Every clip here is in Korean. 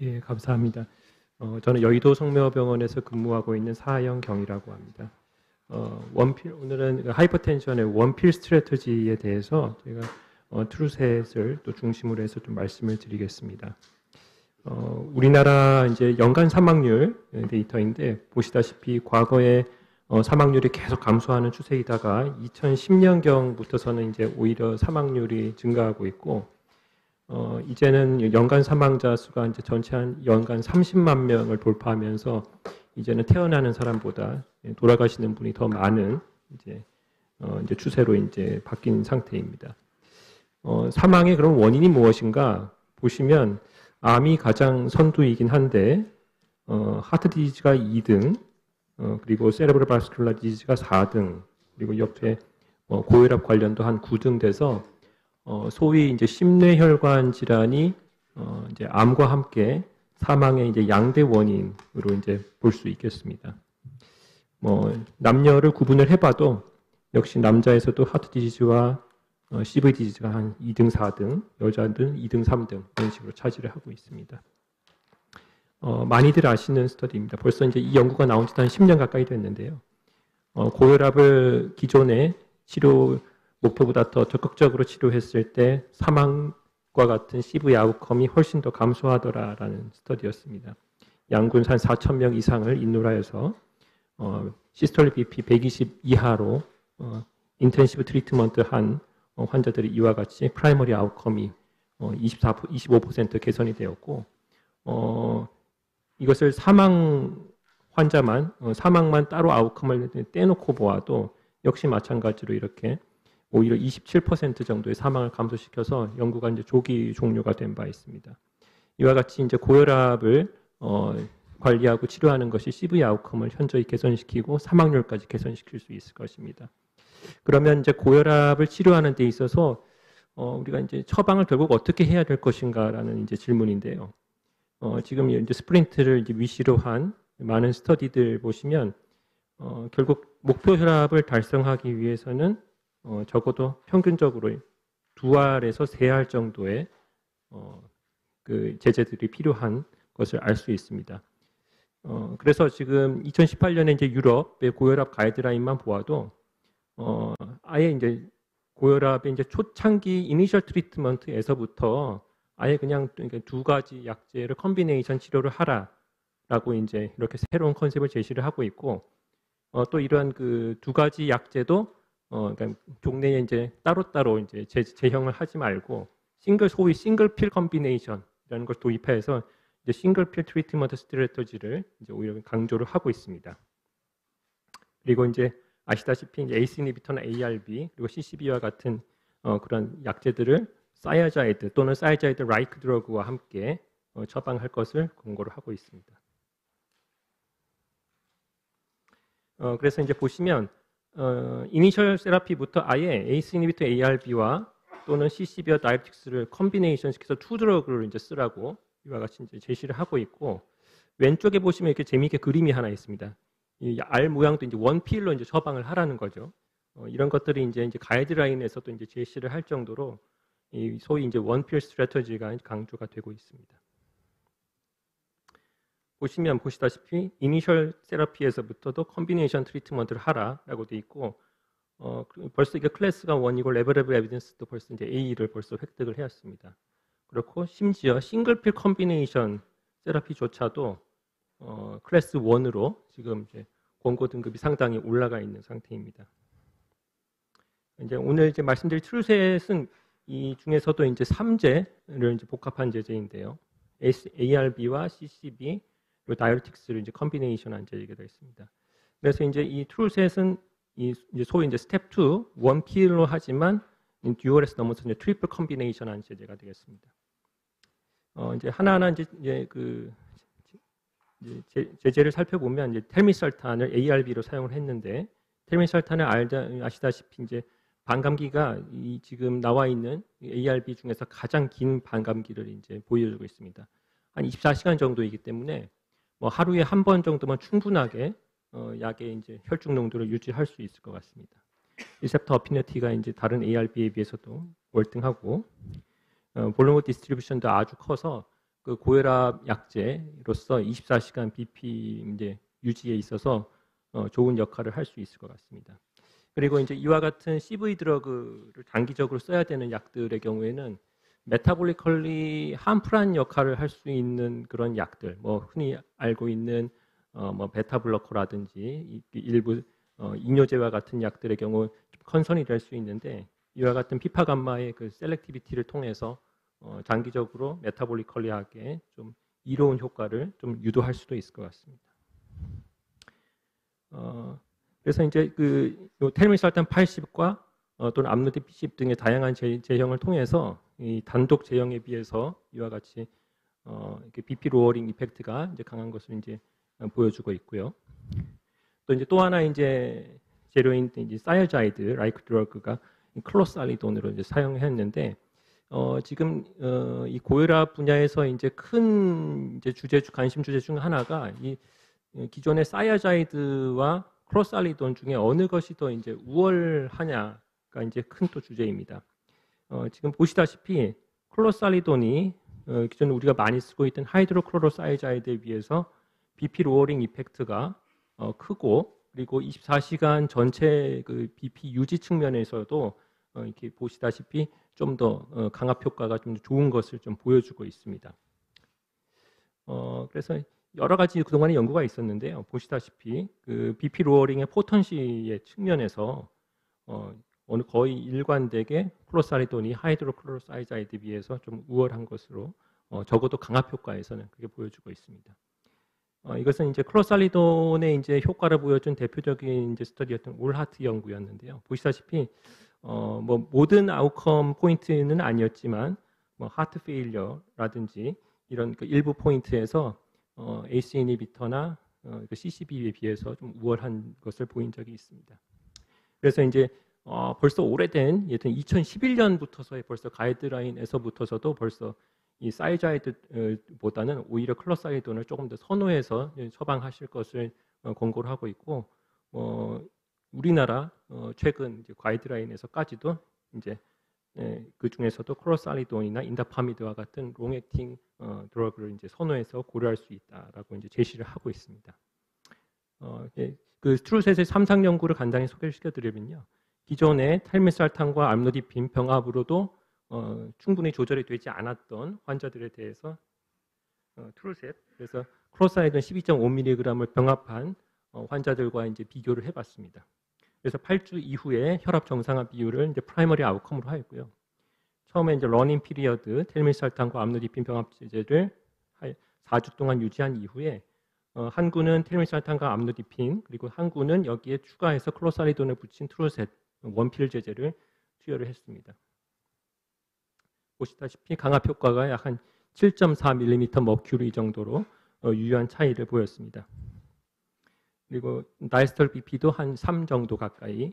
예, 감사합니다. 저는 여의도 성묘병원에서 근무하고 있는 사영경이라고 합니다. 오늘은 하이퍼텐션의 원필 스트래터지에 대해서 제가 트루셋을 또 중심으로 해서 좀 말씀을 드리겠습니다. 우리나라 이제 연간 사망률 데이터인데 보시다시피 과거에 사망률이 계속 감소하는 추세이다가 2010년경부터서는 이제 오히려 사망률이 증가하고 있고 이제는 연간 사망자 수가 이제 전체 한 연간 30만 명을 돌파하면서 이제는 태어나는 사람보다 돌아가시는 분이 더 많은 이제 추세로 이제 바뀐 상태입니다. 사망의 그런 원인이 무엇인가 보시면 암이 가장 선두이긴 한데 하트 디지즈가 2등, 그리고 세레브럴 바스큘라 디지즈가 4등, 그리고 옆에 고혈압 관련도 한 9등 돼서 소위 이제 심뇌혈관 질환이 이제 암과 함께 사망의 이제 양대 원인으로 이제 볼 수 있겠습니다. 남녀를 구분을 해봐도 역시 남자에서도 하트 디지즈와 CV 디지즈가 한 2등, 4등, 여자들은 2등, 3등 이런 식으로 차지를 하고 있습니다. 많이들 아시는 스터디입니다. 벌써 이제 이 연구가 나온 지 한 10년 가까이 됐는데요. 고혈압을 기존의 치료 목표보다 더 적극적으로 치료했을 때 사망과 같은 CV 아웃컴이 훨씬 더 감소하더라라는 스터디였습니다. 양군 한 4,000명 이상을 인노라해서 시스톨릭 BP 120 이하로 인텐시브 트리트먼트 한 환자들이 이와 같이 프라이머리 아웃컴이 25% 개선이 되었고 이것을 사망 환자만 사망만 따로 아웃컴을 떼놓고 보아도 역시 마찬가지로 이렇게 오히려 27% 정도의 사망을 감소시켜서 연구가 이제 조기 종료가 된 바 있습니다. 이와 같이 이제 고혈압을 관리하고 치료하는 것이 CV 아웃컴을 현저히 개선시키고 사망률까지 개선시킬 수 있을 것입니다. 그러면 이제 고혈압을 치료하는 데 있어서 우리가 이제 처방을 결국 어떻게 해야 될 것인가라는 이제 질문인데요. 지금 이제 스프린트를 이제 위시로 한 많은 스터디들 보시면 결국 목표 혈압을 달성하기 위해서는 적어도 평균적으로 2알에서 3알 정도의 그 제재들이 필요한 것을 알 수 있습니다. 그래서 지금 2018년에 이제 유럽의 고혈압 가이드라인만 보아도 아예 이제 고혈압의 이제 초창기 이니셜 트리트먼트에서부터 아예 그냥 2가지 약제를 컨비네이션 치료를 하라라고 이제 이렇게 새로운 컨셉을 제시를 하고 있고 또 이러한 그 2가지 약제도 그러니까 종래에 이제 따로따로 이제 제형을 하지 말고 소위 싱글 필 컨비네이션이라는 걸 도입해서 이제 싱글 필 트리트먼트 스트래터지를 이제 오히려 강조를 하고 있습니다. 그리고 이제 아시다시피 이제 ACE 이니비터나 ARB 그리고 CCB와 같은 그런 약제들을 사이아자이드 또는 사이아자이드 라이크 드러그와 함께 처방할 것을 권고를 하고 있습니다. 그래서 이제 보시면 이니셜 세라피부터 아예 ACE 이니비터 ARB와 또는 CCB와 다이렉틱스를 컨비네이션 시켜서 투 드러그를 이제 쓰라고 이와 같이 이제 제시를 하고 있고 왼쪽에 보시면 이렇게 재미있게 그림이 하나 있습니다. 이 알 모양도 이제 원필로 이제 처방을 하라는 거죠. 이런 것들이 이제 가이드라인에서도 이제 제시를 할 정도로 이 소위 이제 원필 스트래터지가 강조가 되고 있습니다. 보시다시피 이니셜 세라피에서부터도 컨비네이션 트리트먼트를 하라라고 돼 있고 벌써 이게 클래스가 1이고 레벨 오브 에비던스도 벌써 이제 A를 벌써 획득을 해왔습니다. 그렇고 심지어 싱글필 컨비네이션 세라피조차도 클래스 1으로 지금 이제 권고 등급이 상당히 올라가 있는 상태입니다. 이제 오늘 이제 말씀드릴 트루셋은 이 중에서도 이제 3제를 이제 복합한 제제인데요. ARB와 CCB 그리고 다이어틱스를 이제 컨비네이션한 제제가 되어 있습니다. 그래서 이제 이 트루셋은 이제 소위 이제 스텝 2 원필로 하지만 듀얼에서 넘어서 이제 트리플 컨비네이션한 제제가 되겠습니다. 이제 하나하나 이제 그 제제를 살펴보면 이제 텔미설탄을 ARB로 사용을 했는데 텔미설탄을 아시다시피 이제 반감기가 이 지금 나와 있는 ARB 중에서 가장 긴 반감기를 이제 보여주고 있습니다. 한 24시간 정도이기 때문에 뭐 하루에 한 번 정도만 충분하게 약의 이제 혈중 농도를 유지할 수 있을 것 같습니다. 리셉터 어피니티가 이제 다른 ARB에 비해서도 월등하고 볼륨 디스트리뷰션도 아주 커서 그 고혈압 약제로서 24시간 BP 이제 유지에 있어서 좋은 역할을 할 수 있을 것 같습니다. 그리고 이제 이와 같은 CV 드러그를 단기적으로 써야 되는 약들의 경우에는 메타볼리컬리 함풀한 역할을 할 수 있는 그런 약들, 뭐 흔히 알고 있는 뭐 베타블로커라든지 일부 이뇨제와 같은 약들의 경우 컨선이 될 수 있는데 이와 같은 피파감마의 그 셀렉티비티를 통해서 장기적으로 메타볼리컬리하게 좀 이로운 효과를 좀 유도할 수도 있을 것 같습니다. 그래서 이제 그 텔미살탄 80과 또는 암로디핀 10 등의 다양한 제형을 통해서 이 단독 제형에 비해서 이와 같이 이렇게 BP 로어링 이펙트가 이제 강한 것을 이제 보여주고 있고요. 또 이제 또 하나 이제 재료인 이제 사이아자이드 라이크 드러그가 클로살리돈으로 이제 사용했는데 지금 이 고혈압 분야에서 이제 큰 이제 관심 주제 중 하나가 이 기존의 사이아자이드와 클로살리돈 중에 어느 것이 더 이제 우월하냐가 이제 큰 또 주제입니다. 지금 보시다시피 클로살리돈이 기존 우리가 많이 쓰고 있던 하이드로클로로사이자이드에 비해서 BP 로어링 이펙트가 크고 그리고 24시간 전체 그 BP 유지 측면에서도 이렇게 보시다시피 좀 더 강압 효과가 좀 좋은 것을 좀 보여주고 있습니다. 그래서 여러 가지 그동안에 연구가 있었는데요. 보시다시피 그 BP 로어링의 포턴시의 측면에서 어느 거의 일관되게 클로살리돈이 하이드로클로로사이자이드에 비해서 좀 우월한 것으로 적어도 강압 효과에서는 그게 보여주고 있습니다. 이것은 이제 클로살리돈의 이제 효과를 보여준 대표적인 이제 스터디였던 올하트 연구였는데요. 보시다시피 뭐 모든 아웃컴 포인트는 아니었지만 뭐 하트 페일러라든지 이런 그 일부 포인트에서 ACE 이니비터나 그 CCB에 비해서 좀 우월한 것을 보인 적이 있습니다. 그래서 이제 벌써 오래된 2011년부터서의 벌써 가이드라인에서부터서도 벌써 이 사이자이드보다는 오히려 클로살리돈을 조금 더 선호해서 처방하실 것을 권고를 하고 있고 우리나라 최근 이제 가이드라인에서까지도 이제 그 중에서도 클로살리돈이나 인다파미드와 같은 롱액팅 드러그를 이제 선호해서 고려할 수 있다라고 이제 제시를 하고 있습니다. 그 트루셋의 삼상 연구를 간단히 소개시켜드리면요. 기존의 텔미살탄과 암로디핀 병합으로도 충분히 조절이 되지 않았던 환자들에 대해서 트루셋 그래서 클로살리돈 12.5mg을 병합한 환자들과 이제 비교를 해봤습니다. 그래서 8주 이후에 혈압 정상화 비율을 이제 프라이머리 아웃컴으로 하였고요. 처음에 이제 러닝 피리어드 텔미살탄과 암로디핀 병합제제를 4주 동안 유지한 이후에 한 구는 텔미살탄과 암로디핀 그리고 한 구는 여기에 추가해서 클로살리돈을 붙인 트루셋 원필 제제를 투여를 했습니다. 보시다시피 강압 효과가 약 한 7.4mm 머큐리 정도로 유효한 차이를 보였습니다. 그리고 다이스톨 BP도 한 3 정도 가까이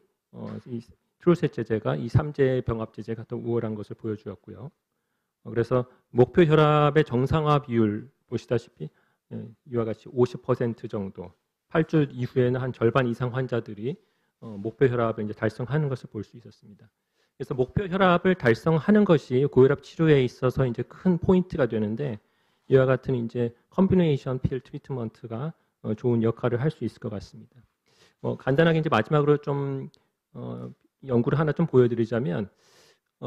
이 트루셋 제제가 이 3제 병합 제제가 더 우월한 것을 보여주었고요. 그래서 목표 혈압의 정상화 비율 보시다시피 이와 같이 50% 정도 8주 이후에는 한 절반 이상 환자들이 목표 혈압을 이제 달성하는 것을 볼 수 있었습니다. 그래서 목표 혈압을 달성하는 것이 고혈압 치료에 있어서 이제 큰 포인트가 되는데 이와 같은 이제 컴비네이션 필 트리트먼트가 좋은 역할을 할 수 있을 것 같습니다. 간단하게 이제 마지막으로 좀 연구를 하나 좀 보여드리자면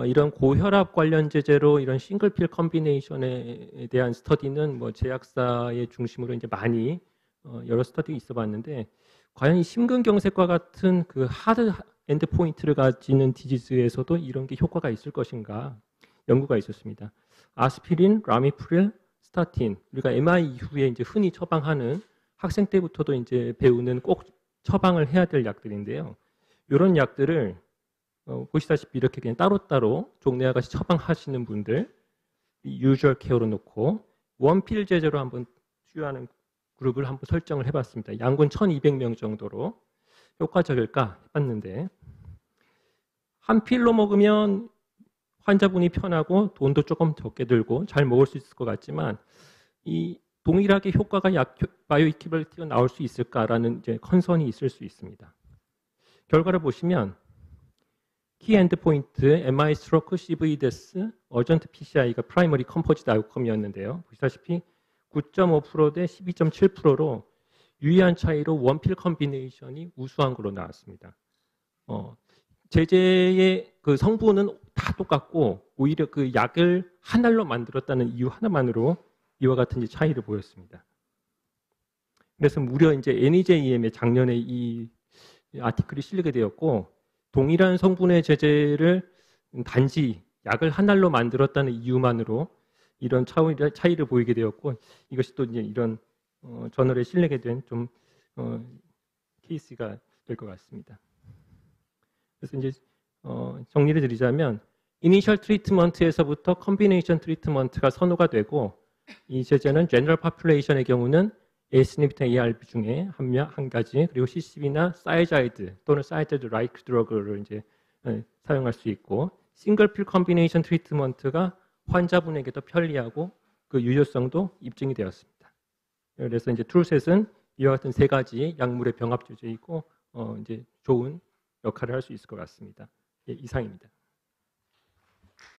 이런 고혈압 관련 제제로 이런 싱글필 컴비네이션에 대한 스터디는 뭐 제약사의 중심으로 이제 많이 여러 스터디가 있어봤는데 과연 이 심근경색과 같은 그 하드 엔드 포인트를 가지는 디지즈에서도 이런 게 효과가 있을 것인가 연구가 있었습니다. 아스피린, 라미프릴, 스타틴 우리가 MI 이후에 이제 흔히 처방하는 학생 때부터도 이제 배우는 꼭 처방을 해야 될 약들인데요. 이런 약들을 보시다시피 이렇게 그냥 따로따로 종래와 같이 처방하시는 분들 유주얼 케어로 놓고 원필 제제로 한번 투여하는 그룹을 한번 설정을 해봤습니다. 양군 1200명 정도로 효과적일까 해봤는데 한 필로 먹으면 환자분이 편하고 돈도 조금 적게 들고 잘 먹을 수 있을 것 같지만 이 동일하게 효과가 바이오 이퀴벌리티가 나올 수 있을까라는 이제 컨선이 있을 수 있습니다. 결과를 보시면 키 엔드포인트, MI 스트로크, CV 데스, 어전트 PCI가 프라이머리 컴포지트 아웃컴이었는데요. 보시다시피 9.5% 대 12.7%로 유의한 차이로 원필 컨비네이션이 우수한 걸로 나왔습니다. 제제의 그 성분은 다 똑같고 오히려 그 약을 한 알로 만들었다는 이유 하나만으로 이와 같은 차이를 보였습니다. 그래서 무려 이제 NEJM에 작년에 이 아티클이 실리게 되었고 동일한 성분의 제제를 단지 약을 한 알로 만들었다는 이유만으로 이런 차이를 보이게 되었고 이것이 또 이제 이런 저널에 실리게 된 좀 케이스가 될 것 같습니다. 그래서 이제 정리를 드리자면 이니셜 트리트먼트에서부터 컨비네이션 트리트먼트가 선호가 되고 이 제제는 제너럴 파퓰레이션의 경우는 ACNIT ARB 중에 한 가지 그리고 CCB나 사이자이드 또는 사이자이드 라이크 드러그를 이제 사용할 수 있고 싱글 필 컨비네이션 트리트먼트가 환자분에게 더 편리하고 그 유효성도 입증이 되었습니다. 그래서 이제 트루셋은 이와 같은 세 가지 약물의 병합 주제이고 이제 좋은 역할을 할 수 있을 것 같습니다. 예, 이상입니다.